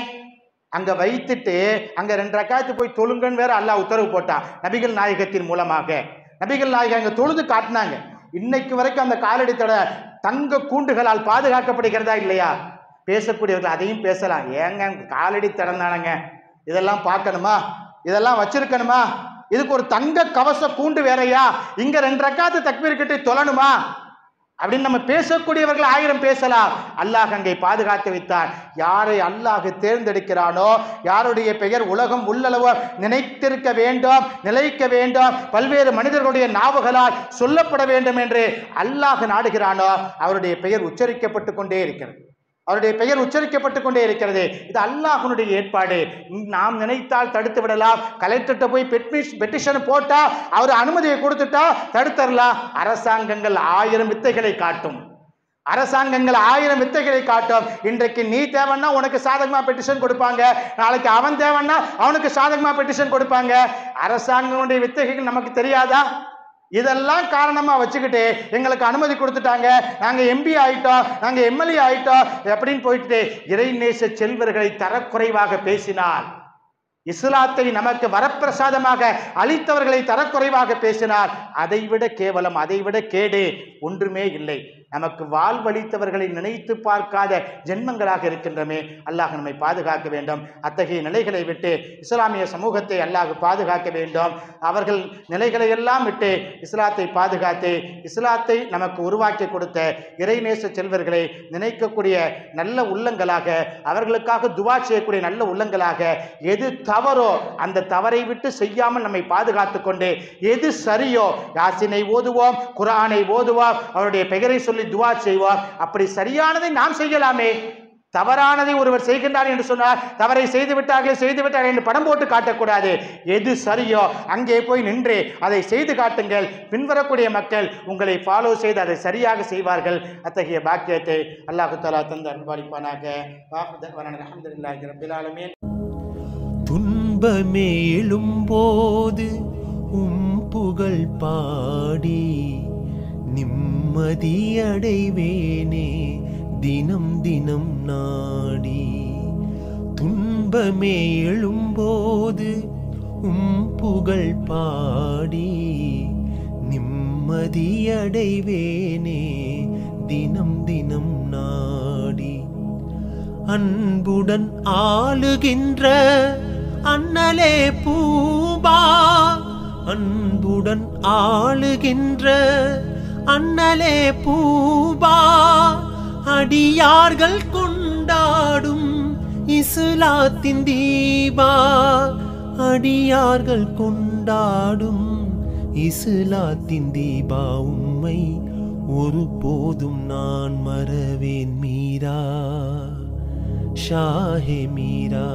அங்க வைத்துட்டு அங்க 2 ரக்காத்து போய் தொழுங்கன்னு வேற அல்லாஹ் உத்தரவு போட்டான் நபிகள் நாயகத்தின் மூலமாக. நபிகள் நாயகம் அங்க தொழுது காட்டினாங்க. இன்னைக்கு வரைக்கும் அந்த காலடி தட தங்க கூண்டுகளால் பாதுகாக்கப்படுகிறதா இல்லையா? பேசக்கூடியவர்கள் அதையும் பேசலாம். ஏங்க காலடி தடம் தானங்க, இதெல்லாம் பார்க்கணுமா, இதெல்லாம் வச்சிருக்கணுமா, இதுக்கு ஒரு தங்க கவச கூண்டு வேறையா, இங்க 2 ரக்காத்து தக்பீர் கட்டி தொழணுமா அப்படின்னு நம்ம பேசக்கூடியவர்கள் 1000 பேசலாம். அல்லாஹ் அங்கே பாதுகாத்து வைத்தார். யாரை அல்லாஹ் தேர்ந்தெடுக்கிறானோ, யாருடைய பெயர் உலகம் உள்ளளவு நினைத்திருக்க வேண்டும், நிலைக்க வேண்டும், பல்வேறு மனிதர்களுடைய நாவுகளால் சொல்லப்பட வேண்டும் என்று அல்லாஹ் நாடுகிறானோ அவருடைய பெயர் உச்சரிக்கப்பட்டு கொண்டே இருக்கிறது, அவருடைய பெயர் உச்சரிக்கப்பட்டு கொண்டே இருக்கிறது. இது அல்லாஹ்வுடைய ஏற்பாடு. நாம் நினைத்தால் தடுத்து விடலாம். கலெக்டர்கிட்ட போய் பெட்டிஷன் போட்டா அவர் அனுமதியை கொடுத்துட்டா தடுத்துடலாம். அரசாங்கங்கள் 1000 வித்தைகளை காட்டும், அரசாங்கங்கள் 1000 வித்தைகளை காட்டும். இன்றைக்கு நீ தேவைன்னா உனக்கு சாதகமா பெட்டிஷன் கொடுப்பாங்க, நாளைக்கு அவன் தேவைன்னா அவனுக்கு சாதகமா பெட்டிஷன் கொடுப்பாங்க. அரசாங்கங்களுடைய வித்தைகள் நமக்கு தெரியாதா? இதெல்லாம் காரணமா வச்சுக்கிட்டு எங்களுக்கு அனுமதி கொடுத்துட்டாங்க, நாங்க எம்பி ஆயிட்டோம், நாங்க எம்எல்ஏ ஆயிட்டோம் அப்படின்னு போயிட்டு இறைநேச செல்வர்களை தரக்குறைவாக பேசினார். இஸ்லாத்தை நமக்கு வரப்பிரசாதமாக அளித்தவர்களை தரக்குறைவாக பேசினார். அதைவிட கேவலம், அதைவிட கேடு ஒன்றுமே இல்லை. நமக்கு வாழ்வளித்தவர்களை நினைத்து பார்க்காத ஜென்மங்களாக இருக்கின்றமே. அல்லாஹ் நம்மை பாதுகாக்க வேண்டும். அத்தகைய நிலைகளை விட்டு இஸ்லாமிய சமூகத்தை அல்லாஹ் பாதுகாக்க வேண்டும். அவர்கள் நிலைகளை எல்லாம் விட்டு இஸ்லாத்தை பாதுகாத்து இஸ்லாத்தை நமக்கு உருவாக்கி கொடுத்த இறைநேச செல்வர்களை நினைக்கக்கூடிய நல்ல உள்ளங்களாக, அவர்களுக்காக துவா செய்யக்கூடிய நல்ல உள்ளங்களாக, எது தவறோ அந்த தவறை விட்டு செய்யாமல் நம்மை பாதுகாத்து கொண்டு எது சரியோ யாசினை ஓதுவோம், குர்ஆனை ஓதுவோம், அவருடைய பெயரை சொல்லி துவா செய்வோம். அப்படி சரியானதை நாம் செய்யலாமே. தவறானதை ஒருவர் செய்கின்றார் என்று சொன்னார், தவறை செய்து விட்டார்கள் என்று படம் போட்டு காட்டக்கூடாது. எது சரியோ அங்கே போய் நின்று அதை செய்து காட்டுங்கள். பின்வரக்கூடிய மக்கள் உங்களை ஃபாலோ செய்து அதை சரியாக செய்வார்கள். அத்தகைய பாக்கியத்தை அல்லாஹ் தஆலா தந்து அருள்பாலிப்பானாக. அல்ஹம்துலில்லாஹி ரப்பில் ஆலமீன். துன்பமே எழும்போது புகழ் பாடி நிம்மதி அடைவேனே தினம் தினம் நாடி. துன்பமே எழும்போது புகழ் பாடி நிம்மதி அடைவேனே தினம் தினம் நாடி. அன்புடன் ஆளுகின்ற அண்ணலே பூபா, அன்புடன் ஆளுகின்ற அண்ணலே பூபா, அடியார்கள் கொண்டாடும் இஸ்லாத்தின் தீபா, அடியார்கள் கொண்டாடும் இஸ்லாத்தின் தீபா. உம்மை ஒருபோதும் நான் மறவேன் மீரா, ஷாஹே மீரா.